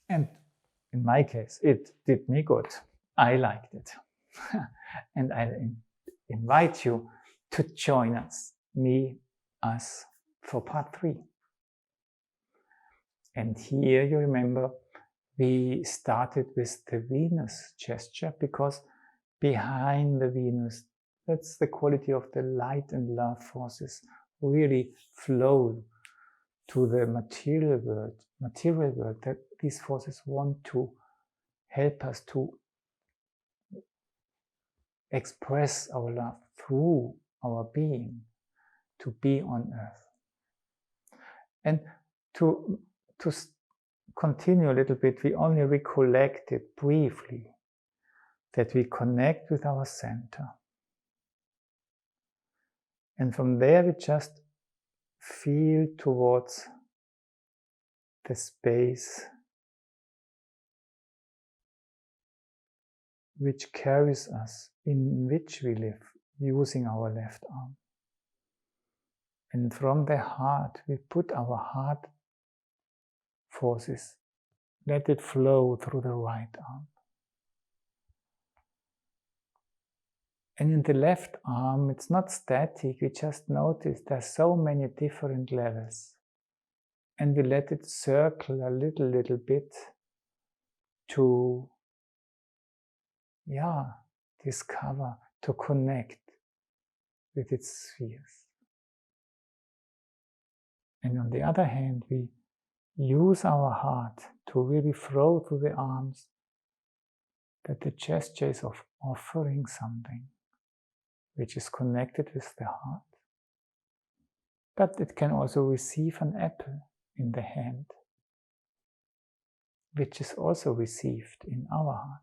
And in my case, it did me good. I liked it. And I invite you to join us, for part 3. And here you remember we started with the Venus gesture, because behind the Venus, that's the quality of the light and love forces really flow to the material world, that these forces want to help us to express our love through our being, to be on earth. And to continue a little bit, we only recollected briefly that we connect with our center. And from there we just feel towards the space which carries us, in which we live, using our left arm. And from the heart, we put our heart forces, let it flow through the right arm. And in the left arm, it's not static, we just notice there's so many different levels. And we let it circle a little bit to, discover, to connect with its spheres. And on the other hand, we use our heart to really flow through the arms, that the gesture is of offering something which is connected with the heart. But it can also receive an apple in the hand, which is also received in our heart.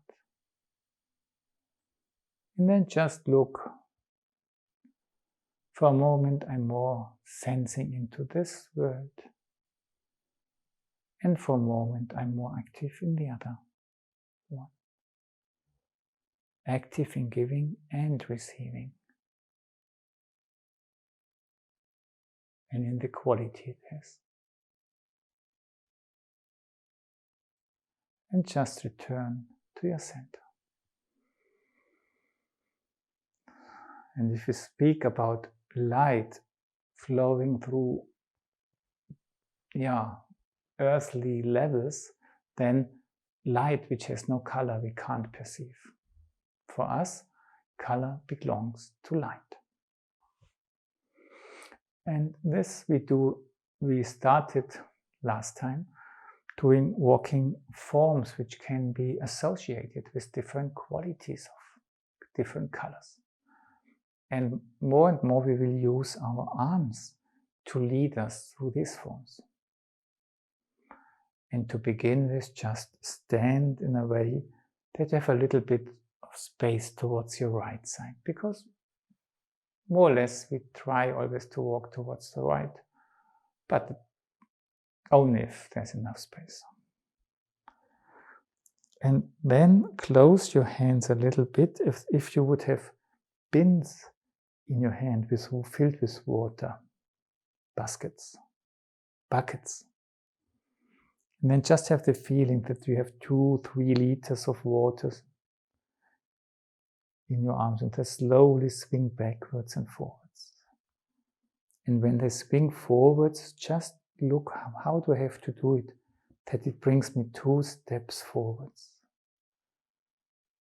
And then just look. For a moment, I'm more sensing into this world. And for a moment, I'm more active in the other one. Active in giving and receiving. And in the quality it has. And just return to your center. And if we speak about light flowing through, earthly levels, then light which has no color we can't perceive. For us, color belongs to light. And this we started last time doing walking forms which can be associated with different qualities of different colors. And more we will use our arms to lead us through these forms. And to begin with, just stand in a way that you have a little bit of space towards your right side, because more or less we try always to walk towards the right, but only if there's enough space. And then close your hands a little bit, if you would have bins in your hand filled with water, buckets. And then just have the feeling that you have 2-3 liters of water in your arms, and they slowly swing backwards and forwards. And when they swing forwards, just look, how do I have to do it? That it brings me 2 steps forwards.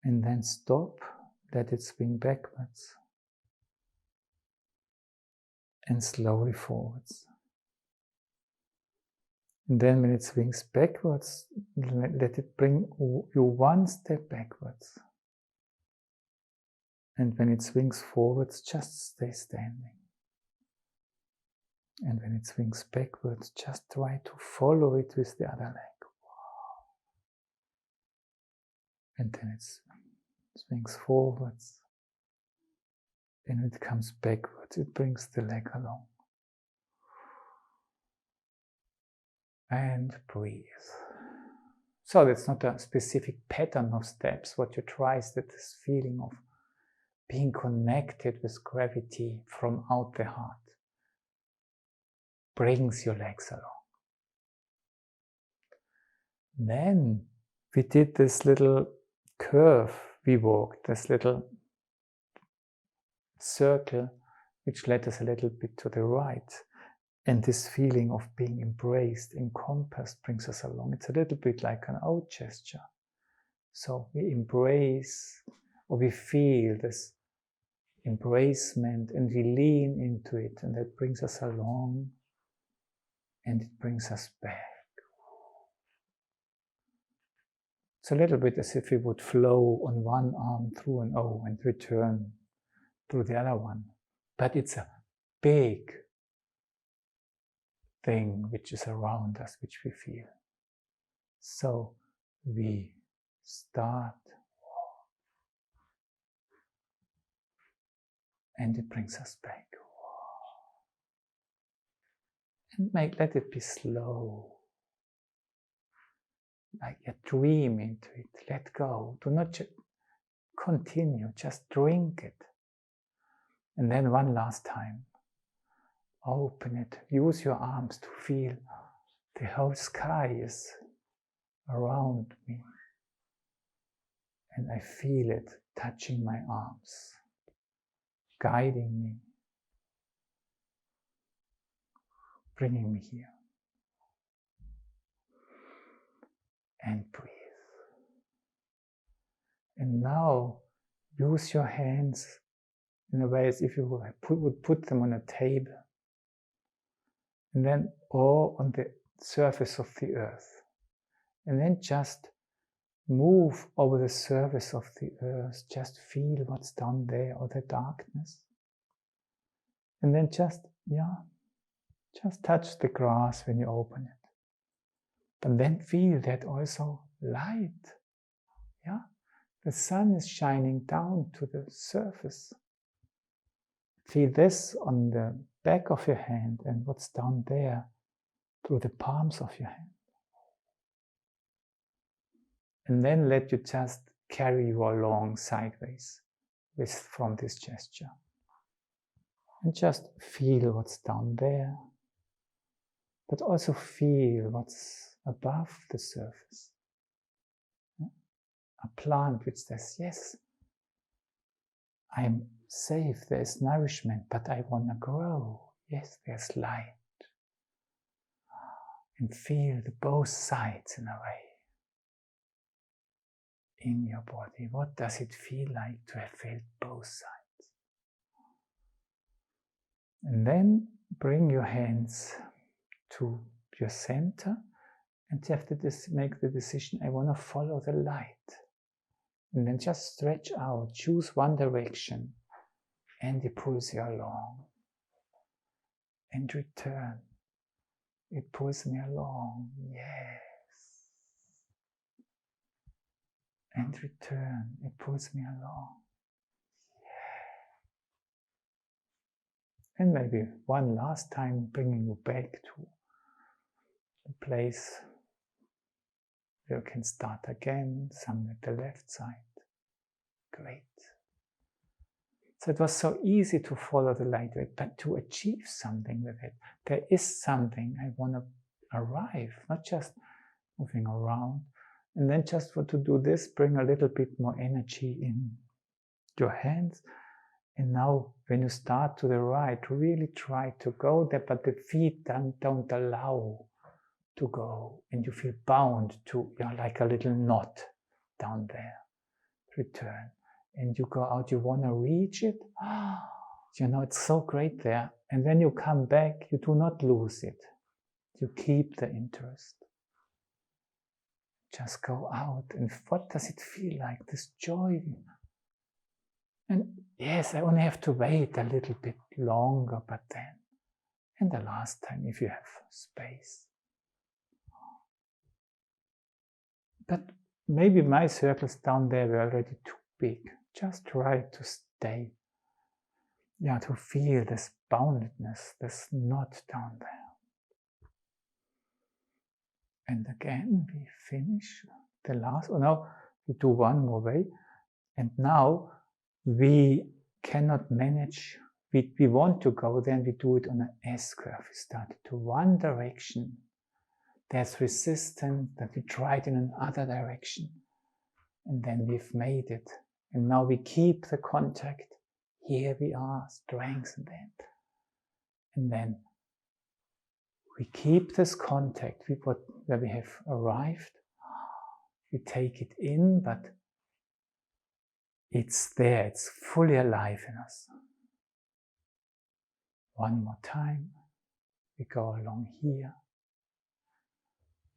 And then stop, let it swing backwards. And slowly forwards. And then when it swings backwards, let it bring you 1 step backwards. And when it swings forwards, just stay standing. And when it swings backwards, just try to follow it with the other leg. And then it swings forwards. And it comes backwards, it brings the leg along. And breathe. So that's not a specific pattern of steps. What you try is that this feeling of being connected with gravity from out the heart brings your legs along. Then we did this little curve, we walked, this little circle, which led us a little bit to the right. And this feeling of being embraced, encompassed, brings us along. It's a little bit like an out gesture. So we embrace, or we feel this embracement, and we lean into it, and that brings us along, and it brings us back. It's a little bit as if we would flow on one arm through an O and return through the other one. But it's a big thing which is around us, which we feel. So we start, and it brings us back. And let it be slow. Like a dream into it. Let go. Do not continue. Just drink it. And then one last time. Open it. Use your arms to feel the whole sky is around me. And I feel it touching my arms, guiding me, bringing me here. And breathe. And now use your hands in a way as if you would put them on a table, and then or on the surface of the earth. And then just move over the surface of the earth. Just feel what's down there, or the darkness. And then just touch the grass when you open it. But then feel that also light. Yeah? The sun is shining down to the surface. Feel this on the back of your hand and what's down there through the palms of your hand. And then let you just carry you along sideways from this gesture. And just feel what's down there, but also feel what's above the surface. A plant which says, yes, I'm safe, there's nourishment, but I want to grow. Yes, there's light. And feel both sides in a way in your body. What does it feel like to have felt both sides? And then bring your hands to your center and you have to make the decision, I want to follow the light. And then just stretch out, choose one direction, and it pulls you along. And return. It pulls me along, yes. And return, it pulls me along. Yeah. And maybe one last time, bringing you back to the place where you can start again, some at the left side. Great. So it was so easy to follow the light way, but to achieve something with it. There is something I want to arrive, not just moving around. And then just to do this, bring a little bit more energy in your hands. And now when you start to the right, really try to go there, but the feet don't allow to go. And you feel bound to, like a little knot down there. Return. And you go out, you want to reach it. It's so great there. And when you come back, you do not lose it. You keep the interest. Just go out. And what does it feel like? This joy. And yes, I only have to wait a little bit longer, but then, and the last time, if you have space. But maybe my circles down there were already too big. Just try to stay. To feel this boundedness, this knot down there. And again, we finish the last, now we do one more way. And now we cannot manage, we want to go, then we do it on an S curve. We start to one direction. there's resistance that we tried in another direction, and then we've made it, and now we keep the contact. Here we are, strengthened it, and then we keep this contact where we have arrived. We take it in, but it's there, it's fully alive in us. One more time. We go along here.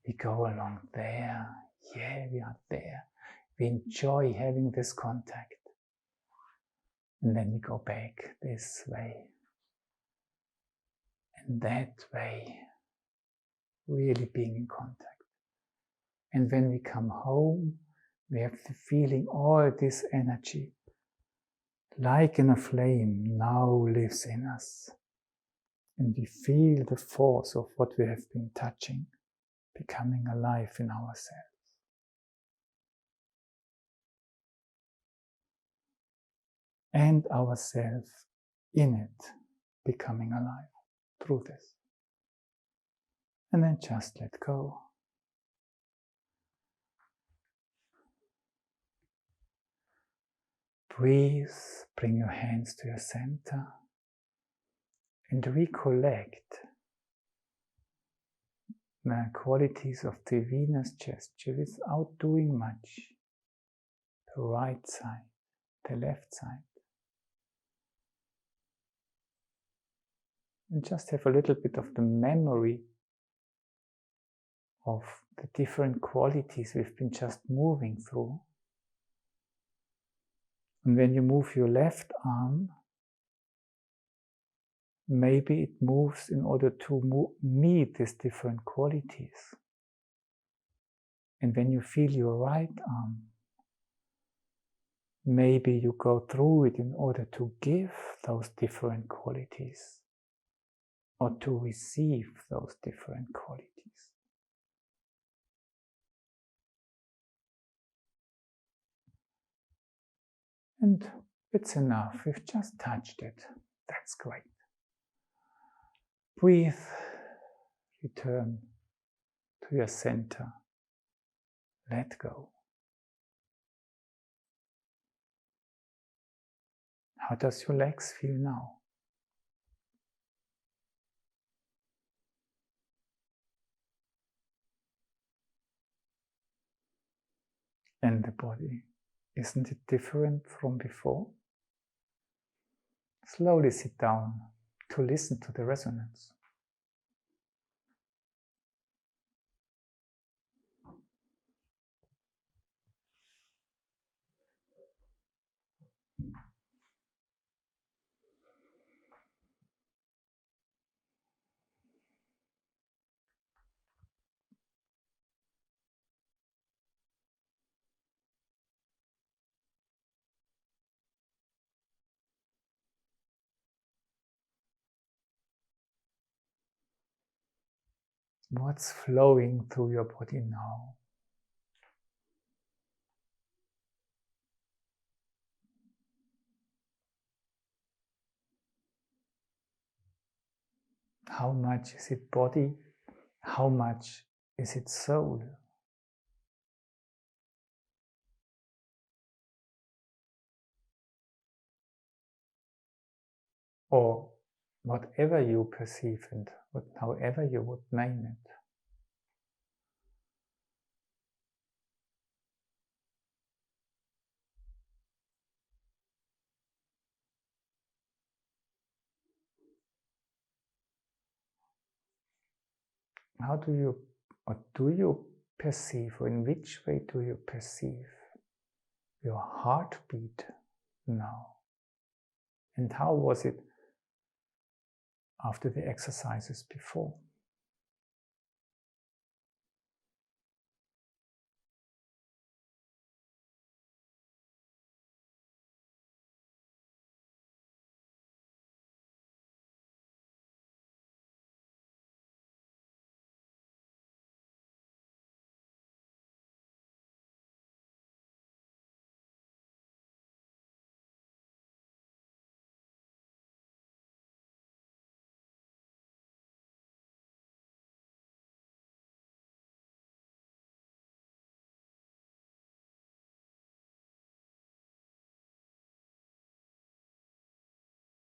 We go along there. Yeah, we are there. We enjoy having this contact. And then we go back this way. And that way. Really being in contact. And when we come home, we have the feeling all this energy, like in a flame, now lives in us. And we feel the force of what we have been touching, becoming alive in ourselves. And ourselves in it, becoming alive through this. And then just let go. Breathe, bring your hands to your center, and recollect the qualities of the Venus gesture without doing much. The right side, the left side. And just have a little bit of the memory of the different qualities we've been just moving through. And when you move your left arm, maybe it moves in order to meet these different qualities. And when you feel your right arm, maybe you go through it in order to give those different qualities or to receive those different qualities. And it's enough, we've just touched it. That's great. Breathe, return to your center. Let go. How does your legs feel now? And the body, isn't it different from before? Slowly sit down to listen to the resonance. What's flowing through your body now? How much is it body? How much is it soul? Or whatever you perceive and however you would name it. How do you perceive, or in which way do you perceive your heartbeat now? And how was it after the exercises before?